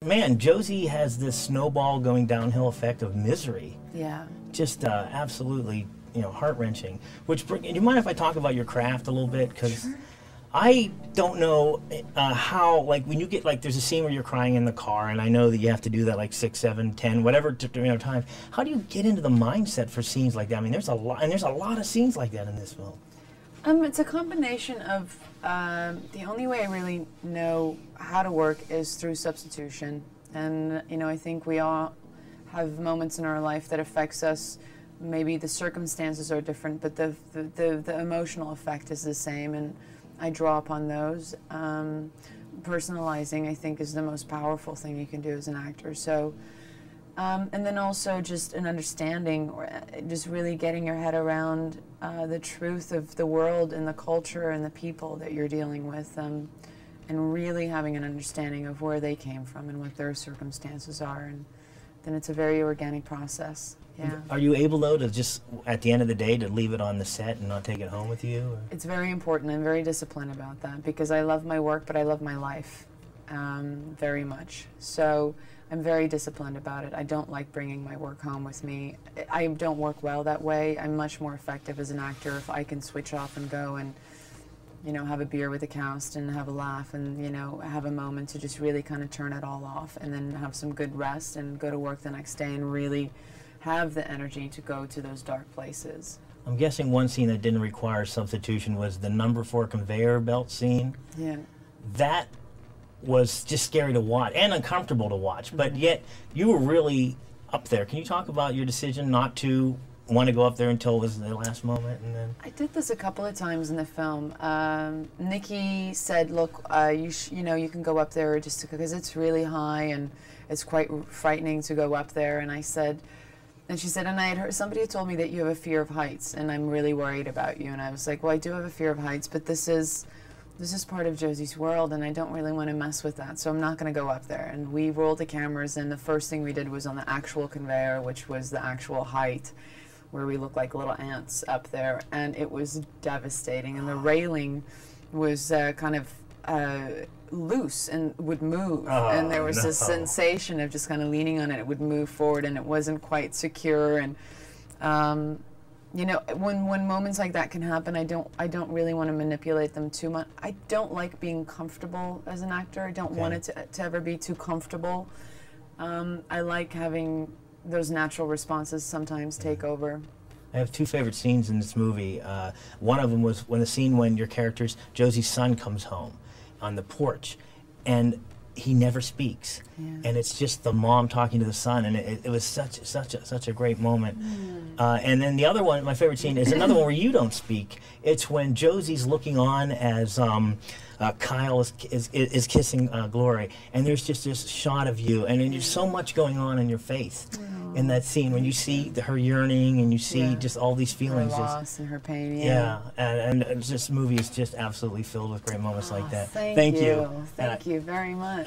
Man, Josie has this snowball going downhill effect of misery. Yeah. Just absolutely, heart-wrenching. Do you mind if I talk about your craft a little bit? Because Sure. I don't know how, like, when you get, like, there's a scene where you're crying in the car, and I know that you have to do that, like, 6, 7, 10, whatever times. How do you get into the mindset for scenes like that? I mean, there's a lot of scenes like that in this film. It's a combination of, the only way I really know how to work is through substitution. And, I think we all have moments in our life that affects us. Maybe the circumstances are different, but the emotional effect is the same, and I draw upon those. Personalizing, I think, is the most powerful thing you can do as an actor. So, and then also just an understanding, or just really getting your head around the truth of the world and the culture and the people that you're dealing with, and really having an understanding of where they came from and what their circumstances are. And then it's a very organic process. Yeah. Are you able, though, to just, at the end of the day, to leave it on the set and not take it home with you? Or? It's very important. I'm very disciplined about that, because I love my work, but I love my life very much. So I'm very disciplined about it. I don't like bringing my work home with me. I don't work well that way. I'm much more effective as an actor if I can switch off and go and, have a beer with the cast and have a laugh and, have a moment to just really kind of turn it all off, and then have some good rest and go to work the next day and really have the energy to go to those dark places. I'm guessing one scene that didn't require substitution was the number 4 conveyor belt scene. Yeah. That was just scary to watch and uncomfortable to watch, but yet you were really up there. Can you talk about your decision not to want to go up there until it was the last moment? And then I did this a couple of times in the film. Nikki said, "Look, you can go up there just because it's really high and it's quite frightening to go up there." And I said, and she said, and I had heard somebody had told me that you have a fear of heights, and I'm really worried about you. And I was like, well, I do have a fear of heights, but this is part of Josie's world, and I don't really want to mess with that, so I'm not going to go up there. And we rolled the cameras, and the first thing we did was on the actual conveyor, which was the actual height, where we looked like little ants up there, and it was devastating. And the railing was kind of loose and would move, and there was this sensation of just kind of leaning on it. It would move forward, and it wasn't quite secure. And when moments like that can happen, I don't really want to manipulate them too much. I don't like being comfortable as an actor. I don't want it to ever be too comfortable. I like having those natural responses sometimes take over. I have 2 favorite scenes in this movie. One of them was when your character's Josie's son comes home on the porch, and he never speaks, and it's just the mom talking to the son, and it was such a great moment. And then the other one, my favorite scene, is another one where you don't speak. It's when Josie's looking on as Kyle is kissing Glory, and there's just this shot of you, and then there's so much going on in your face in that scene when you see her yearning, and you see just all these feelings. Her loss and her pain. And this movie is just absolutely filled with great moments like that. Thank you. Thank you very much.